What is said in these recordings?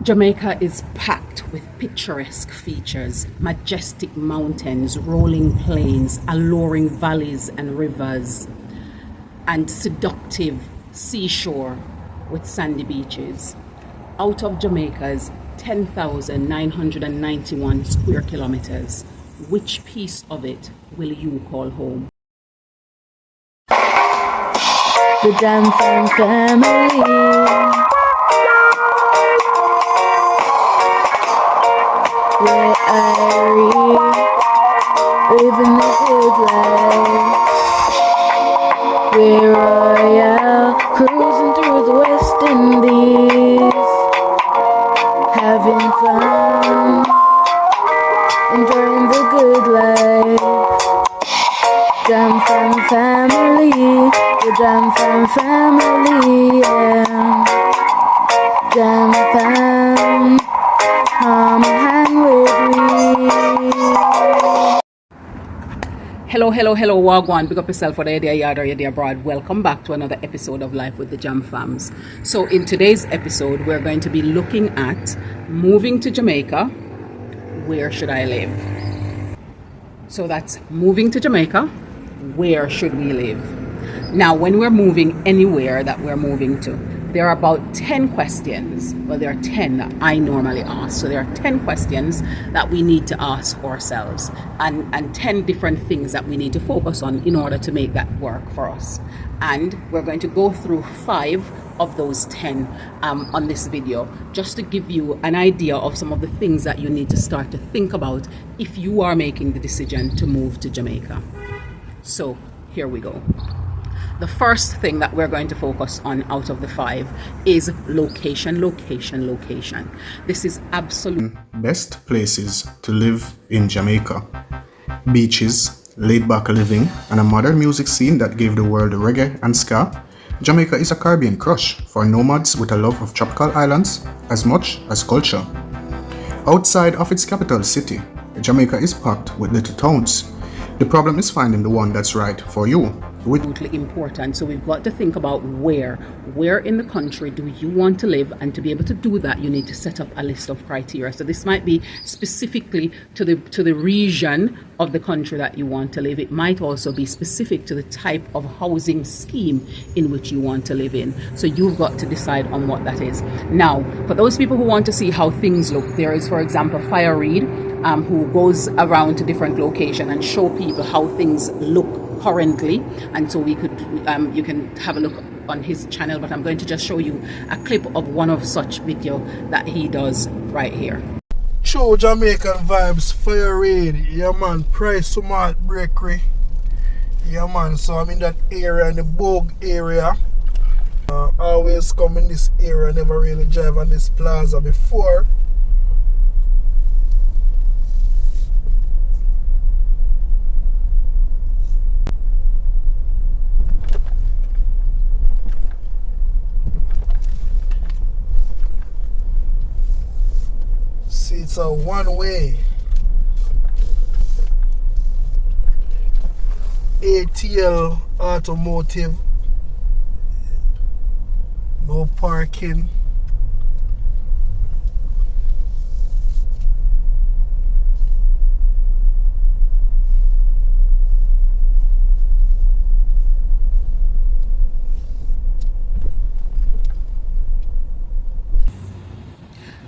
Jamaica is packed with picturesque features, majestic mountains, rolling plains, alluring valleys and rivers, and seductive seashore with sandy beaches. Out of Jamaica's 10,991 square kilometers, which piece of it will you call home? The Johnson family, where Irie living the good life, we're royal cruising through the West Indies, having fun, enjoying the good life. Johnson family, the Johnson family, yeah. Johnson, come hang with me. Hello, Wagwan. Big up yourself for the idea yard or your day abroad. Welcome back to another episode of Life with the Jam Fams. So in today's episode, we're going to be looking at moving to Jamaica. Where should I live? So that's moving to Jamaica. Where should we live? Now, when we're moving anywhere that we're moving to, there are about 10 questions. Well, there are 10 that I normally ask. So there are 10 questions that we need to ask ourselves and 10 different things that we need to focus on in order to make that work for us. And we're going to go through 5 of those 10 on this video, just to give you an idea of some of the things that you need to start to think about if you are making the decision to move to Jamaica. So here we go. The first thing that we're going to focus on out of the 5 is location. This is absolute best places to live in Jamaica. Beaches, laid-back living, and a modern music scene that gave the world reggae and ska. Jamaica is a Caribbean crush for nomads with a love of tropical islands as much as culture. Outside of its capital city, Jamaica is packed with little towns. The problem is finding the one that's right for you. Absolutely important. So we've got to think about where in the country do you want to live, and to be able to do that you need to set up a list of criteria. So this might be specifically to the region of the country that you want to live. It might also be specific to the type of housing scheme in which you want to live in. So you've got to decide on what that is. Now, for those people who want to see how things look, there is, for example, Fire Reed, who goes around to different locations and show people how things look currently, and so we could you can have a look on his channel, but I'm going to just show you a clip of one of such video that he does right here. True Jamaican vibes, Fire Raid, yeah man, Price Sumat Bakery, yeah man. So I'm in that area, in the Bogue area. Always come in this area, never really drive on this plaza before. It's a one-way ATL automotive, no parking.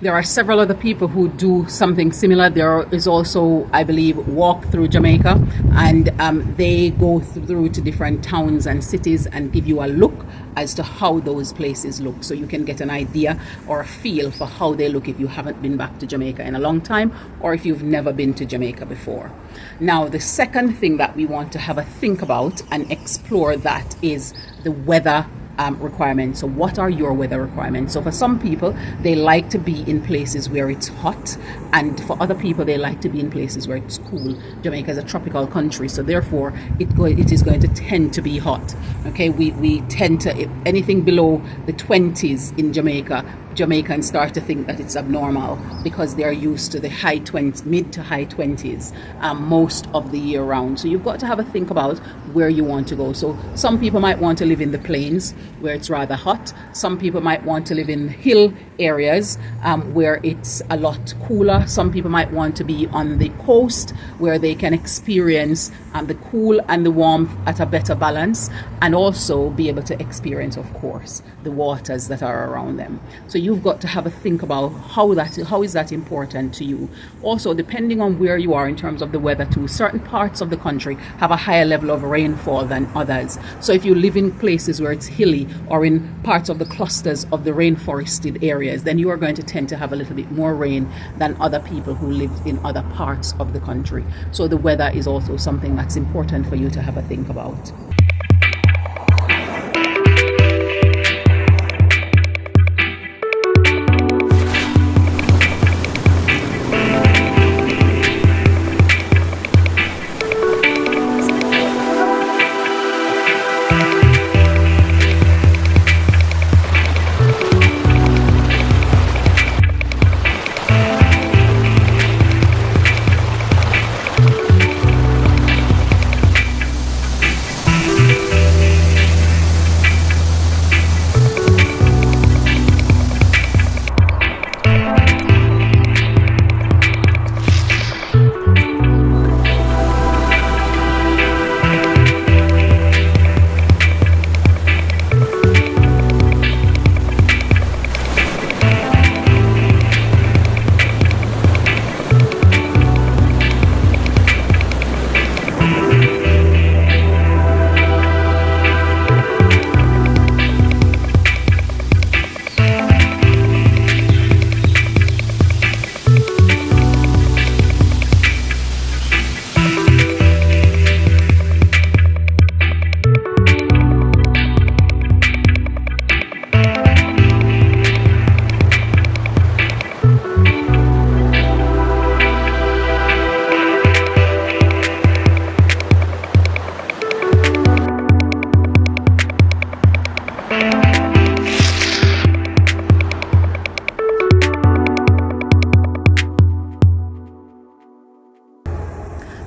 There are several other people who do something similar. There is also, I believe, Walk Through Jamaica, and they go through to different towns and cities and give you a look as to how those places look, so you can get an idea or a feel for how they look if you haven't been back to Jamaica in a long time, or if you've never been to Jamaica before. Now, the second thing that we want to have a think about and explore, that is the weather requirements. So what are your weather requirements? So for some people, they like to be in places where it's hot, and for other people, they like to be in places where it's cool. Jamaica is a tropical country, so therefore it is going to tend to be hot. Okay, we tend to, if anything below the 20s in Jamaica, Jamaicans start to think that it's abnormal, because they're used to the mid to high 20s most of the year round. So you've got to have a think about where you want to go. So some people might want to live in the plains where it's rather hot. Some people might want to live in hill areas where it's a lot cooler. Some people might want to be on the coast where they can experience the cool and the warmth at a better balance, and also be able to experience, of course, the waters that are around them. So you've got to have a think about how is that important to you. Also, depending on where you are in terms of the weather too, certain parts of the country have a higher level of rainfall than others. So if you live in places where it's hilly or in parts of the clusters of the rainforested areas, then you are going to tend to have a little bit more rain than other people who live in other parts of the country. So the weather is also something that's important for you to have a think about.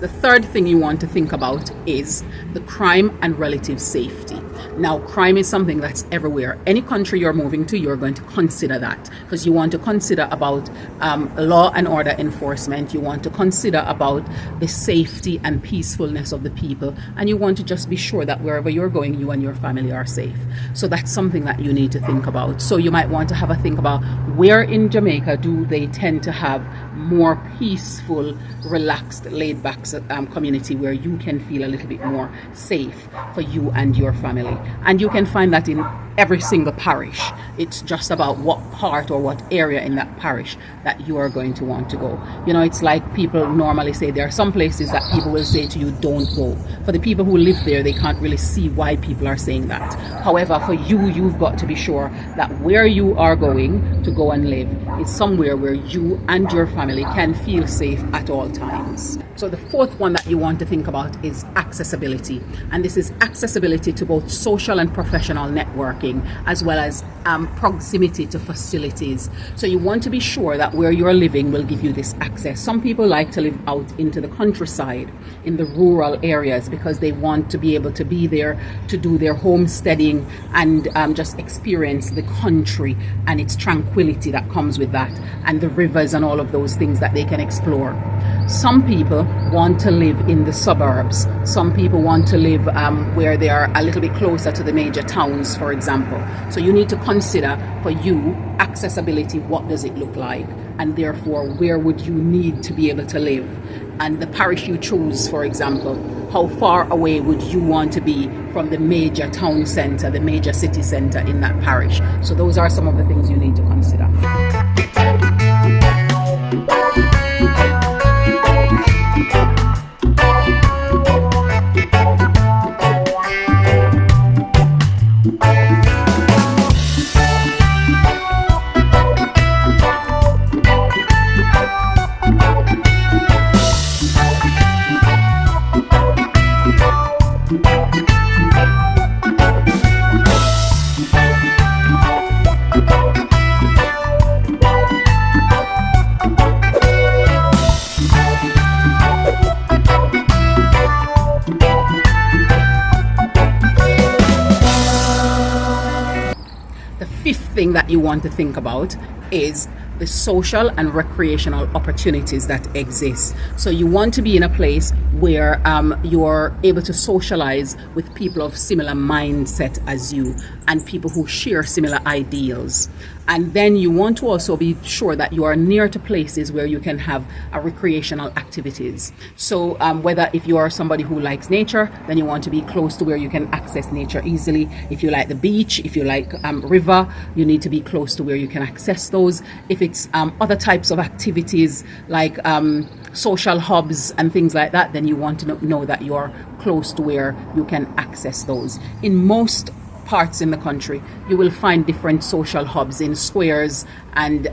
The third thing you want to think about is the crime and relative safety. Now, crime is something that's everywhere. Any country you're moving to, you're going to consider that, because you want to consider about law and order enforcement. You want to consider about the safety and peacefulness of the people, and you want to just be sure that wherever you're going, you and your family are safe. So that's something that you need to think about. So you might want to have a think about where in Jamaica do they tend to have more peaceful, relaxed, laid-back community where you can feel a little bit more safe for you and your family. And you can find that in every single parish. It's just about what part or what area in that parish that you are going to want to go. You know, it's like people normally say there are some places that people will say to you, don't go. For the people who live there, they can't really see why people are saying that. However, for you, you've got to be sure that where you are going to go and live is somewhere where you and your family can feel safe at all times. So the fourth one that you want to think about is accessibility. And this is accessibility to both social and professional networking, as well as proximity to facilities. So you want to be sure that where you're living will give you this access. Some people like to live out into the countryside, in the rural areas, because they want to be able to be there to do their homesteading and just experience the country and its tranquility that comes with that, and the rivers and all of those things that they can explore. Some people want to live in the suburbs. Some people want to live where they are a little bit closer to the major towns, for example. So you need to consider, for you, accessibility. What does it look like? And therefore, where would you need to be able to live? And the parish you choose, for example, how far away would you want to be from the major town centre, the major city centre in that parish? So those are some of the things you need to consider. thing that you want to think about is the social and recreational opportunities that exist. So you want to be in a place where you're able to socialize with people of similar mindset as you and people who share similar ideals. And then you want to also be sure that you are near to places where you can have recreational activities. So whether if you are somebody who likes nature, then you want to be close to where you can access nature easily. If you like the beach, if you like river, you need to be close to where you can access those. If it's other types of activities like social hubs and things like that, then you want to know that you're close to where you can access those. In most parts in the country, you will find different social hubs in squares and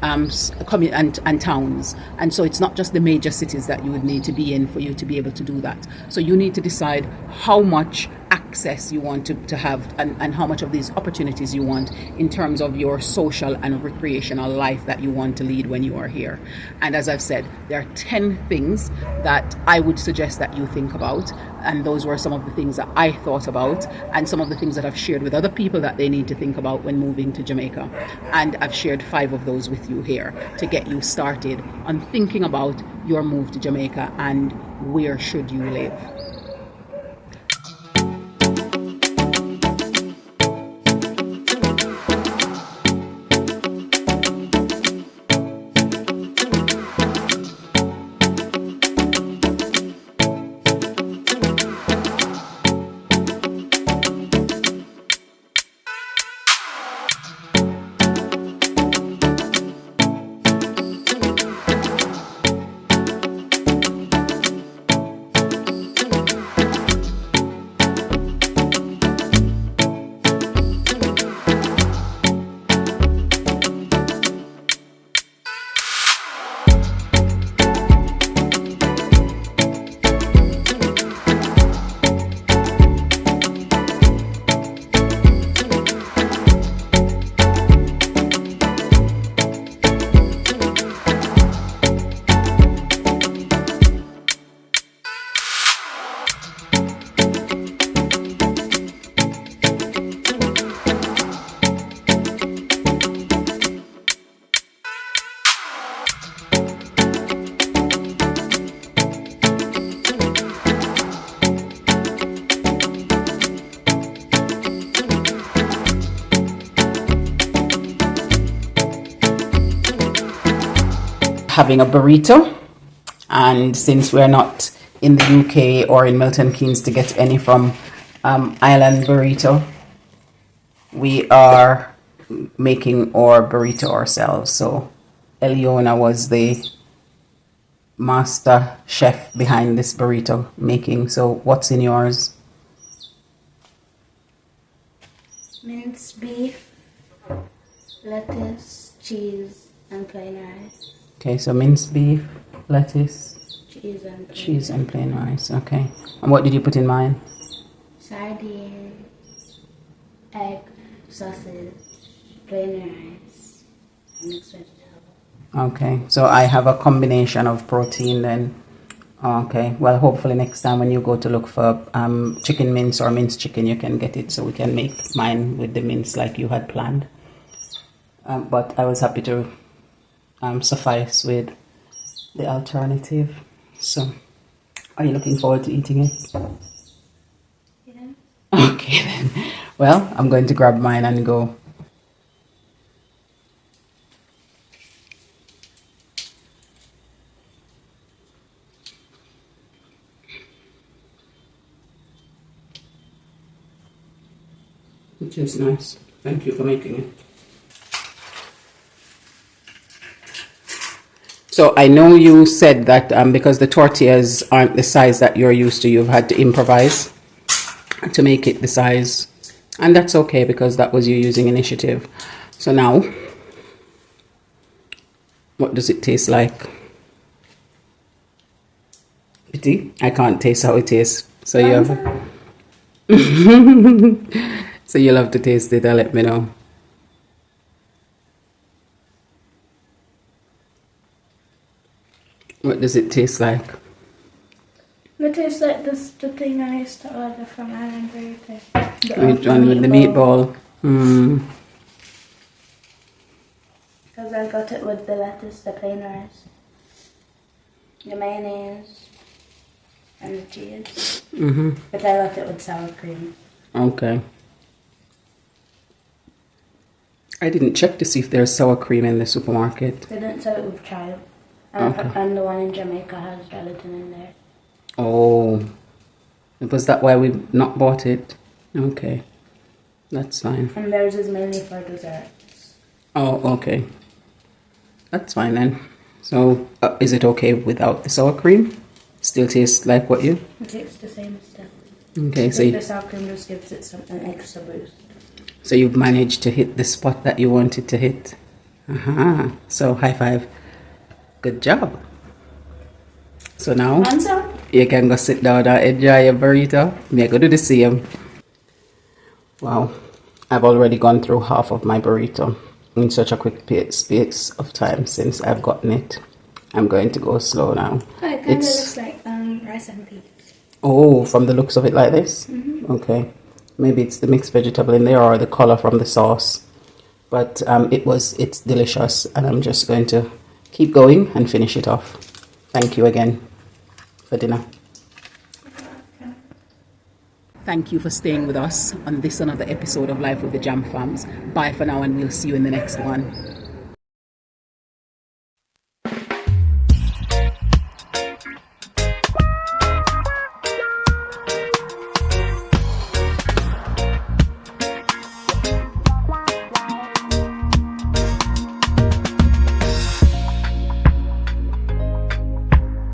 towns, and so it's not just the major cities that you would need to be in for you to be able to do that. So you need to decide how much access you want to have and how much of these opportunities you want in terms of your social and recreational life that you want to lead when you are here. And as I've said, there are 10 things that I would suggest that you think about, and those were some of the things that I thought about and some of the things that I've shared with other people that they need to think about when moving to Jamaica. And I've shared 5 of those with you here to get you started on thinking about your move to Jamaica and where should you live. Having a burrito, and since we're not in the UK or in Milton Keynes to get any from Island Burrito, we are making our burrito ourselves. So Eliona was the master chef behind this burrito making. So what's in yours? Minced beef, lettuce, cheese, and plain rice. Okay, so minced beef, lettuce, Cheese and plain rice. Okay. And what did you put in mine? sardine, egg, sausage, plain rice, and mixed vegetable. Okay, so I have a combination of protein then. Okay, well, hopefully next time when you go to look for chicken mince or minced chicken, you can get it so we can make mine with the mince like you had planned. But I was happy to suffice with the alternative. So, are you looking forward to eating it? Yeah. Okay then. Well, I'm going to grab mine and go. Which is nice. Thank you for making it. So I know you said that because the tortillas aren't the size that you're used to, you've had to improvise to make it the size. And that's okay because that was you using initiative. So now, what does it taste like? Pity, I can't taste how it tastes. So you have... So you'll have to taste it and let me know. What does it taste like? It tastes like the thing I used to order from Island Burrito. Which one with the meatball? because I got it with the lettuce, the plain rice, the mayonnaise, and the cheese. But I got it with sour cream. Okay. I didn't check to see if there's sour cream in the supermarket. They didn't sell it with chive. Okay. And the one in Jamaica has gelatin in there. Oh, was that why we not bought it? Okay, that's fine. And theirs is mainly for desserts. Oh, okay. That's fine then. So, is it okay without the sour cream? Still tastes like what you? It tastes the same still. Okay, so The sour cream just gives it an extra boost. so you've managed to hit the spot that you wanted to hit. So high five. Good job. So now And so, you can go sit down and enjoy your burrito. Me, I go do the same. Wow, I've already gone through half of my burrito in such a quick space of time since I've gotten it. I'm going to go slow now. it kind of looks like rice and peas. Oh, from the looks of it like this? Okay. Maybe it's the mixed vegetable in there or the color from the sauce. But it's delicious and I'm just going to keep going and finish it off. Thank you again for dinner. Thank you for staying with us on this another episode of Life with the Jam Fams. Bye for now and we'll see you in the next one.